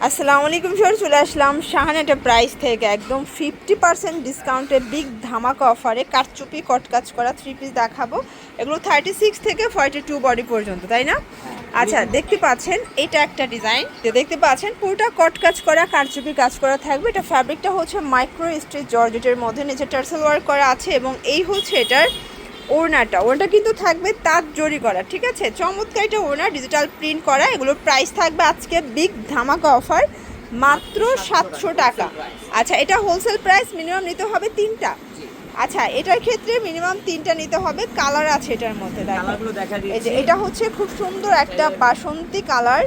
আসসালামু আলাইকুম স্যার, চলে আসলাম শাহান এন্টারপ্রাইজ থেকে একদম 50% ডিসকাউন্টে বিগ ধামাকা অফারে কারচুপি কটকাজ করা 3 পিস দেখাবো। এগুলো 36 থেকে 42 বডি পর্যন্ত, তাই না? আচ্ছা, দেখতে পাচ্ছেন এটা একটা ডিজাইন, দেখতে পাচ্ছেন পুরোটা কটকাজ করা কারচুপি কাজ করা থাকবে। এটা ফ্যাব্রিকটা হচ্ছে মাইক্রো স্টিচ জর্জেটের মধ্যে, নিচে টার্সেল ওয়ার্ক করা আছে এবং এই হচ্ছে এটার ওড়নাটা কিন্তু থাকবে তাঁত জরি করা, ঠিক আছে? চমৎকার এটা ওড়না, ডিজিটাল প্রিন্ট করা। এগুলোর প্রাইস থাকবে আজকে বিগ ধামাকা অফার মাত্র 700 টাকা। আচ্ছা, এটা হোলসেল প্রাইস, মিনিমাম নিতে হবে 3টা। আচ্ছা, এটার ক্ষেত্রে মিনিমাম 3টা নিতে হবে। কালার আছে এটার মধ্যে, দেখো এই যে এটা হচ্ছে খুব সুন্দর একটা বাসন্তী কালার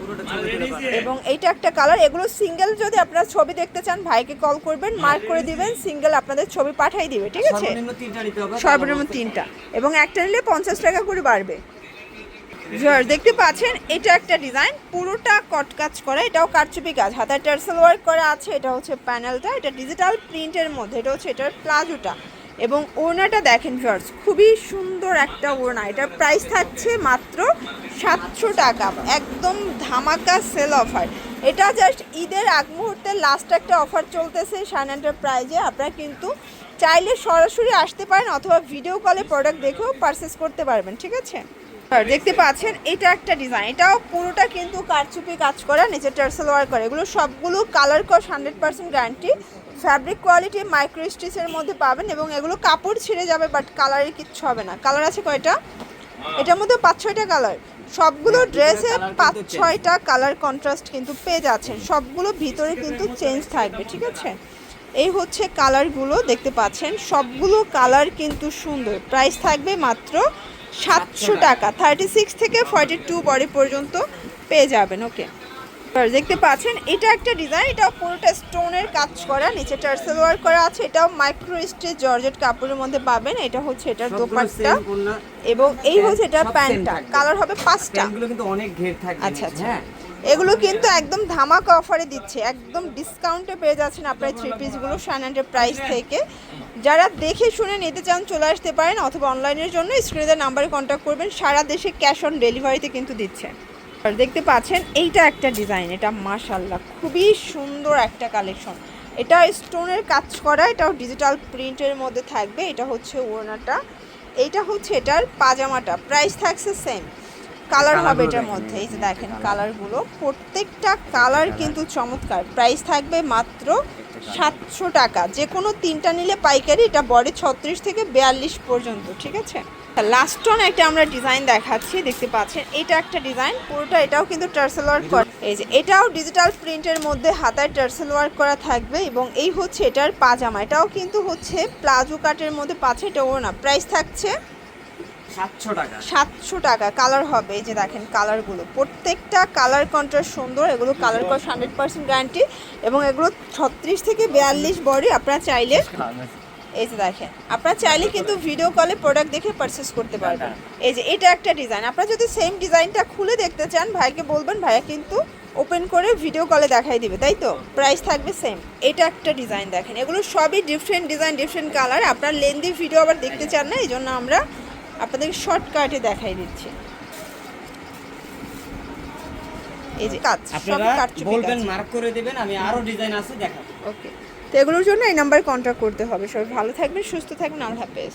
এবং এইটা একটা কালার। এগুলো সিঙ্গেল যদি আপনারা ছবি দেখতে চান ভাইকে কল করবেন, মার্ক করে দিবেন, সিঙ্গেল আপনাদের ছবি পাঠিয়ে দিবে, ঠিক আছে? সর্বনিম্ন 3টা এবং একটা নিলে 50 টাকা করে বাড়বে। দেখতে পাচ্ছেন এটা একটা ডিজাইন, পুরোটা কটকাজ করা, এটাও কারচুপি কাজ, হাতায় টার্সেল ওয়ার্ক করা আছে। এটা হচ্ছে প্যানেলটা, এটা ডিজিটাল প্রিন্টের মধ্যে। এটা হচ্ছে এটার প্লাজোটা এবং ওড়নাটা দেখেন ভিউয়ার্স, খুবই সুন্দর একটা ওড়না। এটার প্রাইস থাকছে মাত্র 700 টাকা, একদম ধামাকা সেল অফার। এটা জাস্ট ঈদের আগ মুহূর্তে লাস্ট একটা অফার চলতেছে শাহান এন্টারপ্রাইজে। আপনারা কিন্তু চাইলে সরাসরি আসতে পারেন অথবা ভিডিও কলে প্রোডাক্ট দেখেও পারচেস করতে পারবেন, ঠিক আছে? দেখতে পাচ্ছেন এটা একটা ডিজাইন, এটাও পুরোটা কিন্তু কারচুপি কাজ করা, নিচে টার্সেল ওয়ার্ক করা। এগুলো সবগুলো কালার কস 100% গ্যারান্টি, ফ্যাব্রিক কোয়ালিটি মাইক্রো স্টিচের মধ্যে পাবেন এবং এগুলো কাপড় ছিঁড়ে যাবে বাট কালারে কিচ্ছু হবে না। কালার আছে কয়টা? এটার মধ্যে 5-6টা কালার, সবগুলো ড্রেসে 5-6টা কালার কন্ট্রাস্ট কিন্তু পেয়ে যাচ্ছেন। সবগুলো ভিতরে কিন্তু চেঞ্জ থাকবে, ঠিক আছে? এই হচ্ছে কালারগুলো, দেখতে পাচ্ছেন সবগুলো কালার কিন্তু সুন্দর। প্রাইস থাকবে মাত্র 700 টাকা, 36 থেকে 42 বডি পর্যন্ত পেয়ে যাবেন। ওকে, দেখতে পাচ্ছেন এটা একটা ডিজাইন, এটাও পুরোটা স্টোনের কাজ করা, নিচে টার্সেল ওয়ার্ক করা আছে। এটাও মাইক্রো স্টিচ জর্জেট কাপড়ের মধ্যে পাবেন। এটা হচ্ছে এটার দোপাট্টা এবং এই হচ্ছে এটার প্যান্টটা। কালার হবে 5টা। আচ্ছা আচ্ছা, এগুলো কিন্তু একদম ধামাকা অফারে দিচ্ছে, একদম ডিসকাউন্টে পেয়ে যাচ্ছেন আপনার 3 পিসগুলো শাহান এন্টারপ্রাইজ থেকে। যারা দেখে শুনে নিতে চান চলে আসতে পারেন অথবা অনলাইনের জন্য স্ক্রিনে নাম্বারে কন্ট্যাক্ট করবেন। সারা দেশে ক্যাশ অন ডেলিভারিতে কিন্তু দিচ্ছে। আর দেখতে পাচ্ছেন এইটা একটা ডিজাইন, এটা মাশাআল্লাহ খুবই সুন্দর একটা কালেকশন। এটা স্টোনের কাজ করা, এটাও ডিজিটাল প্রিন্টের মধ্যে থাকবে। এটা হচ্ছে ওড়নাটা, এইটা হচ্ছে এটার পাজামাটা। প্রাইস থাকছে সেম, কালার হবে এটার মধ্যে। এই যে দেখেন কালারগুলো, প্রত্যেকটা কালার কিন্তু চমৎকার। প্রাইস থাকবে মাত্র 700 টাকা, যে কোনো 3টা নিলে পাইকারি। এটা বডি 36 থেকে 42 পর্যন্ত, ঠিক আছে? লাস্ট অন একটা আমরা ডিজাইন দেখাচ্ছি, দেখতে পাচ্ছেন এটা একটা ডিজাইন, পুরোটা এটাও কিন্তু টার্সেল ওয়ার্ক করা। এই যে এটাও ডিজিটাল প্রিন্টের মধ্যে হাতায় টার্সেল ওয়ার্ক করা থাকবে এবং এই হচ্ছে এটার পাজামা। এটাও কিন্তু হচ্ছে প্লাজো কাটের মধ্যে পাচ্ছে। এটা ওড়না, প্রাইস থাকছে 700 টাকা। কালার হবে, এই যে দেখেন কালারগুলো, প্রত্যেকটা কালার কন্ট্রাস্ট সুন্দর। এগুলো কালার কস 100% গ্যারান্টি এবং এগুলো 36 থেকে 42 বডি। আপনারা চাইলে এই যে দেখেন, আপনারা চাইলে কিন্তু ভিডিও কলে প্রোডাক্ট দেখে পারচেস করতে পারবেন। এই যে এটা একটা ডিজাইন, আপনারা যদি সেম ডিজাইনটা খুলে দেখতে চান ভাইকে বলবেন, ভাইয়া কিন্তু ওপেন করে ভিডিও কলে দেখাই দিবে, তাই তো? প্রাইস থাকবে সেম। এটা একটা ডিজাইন দেখেন, এগুলো সবই ডিফারেন্ট ডিজাইন, ডিফারেন্ট কালার। আপনারা লেন্দি ভিডিও আবার দেখতে চান না, এই জন্য আমরা আপনাদের শর্টকাটে দেখাই দিচ্ছি। এই যে কাজ আপনারা বলবেন, মার্ক করে দিবেন, আমি আরো ডিজাইন আছে দেখাবো। ওকে, তো এগুলোর জন্য এই নাম্বারে কন্ট্যাক্ট করতে হবে। সবাই ভালো থাকবেন, সুস্থ থাকবেন, আল্লাহ হাফেজ।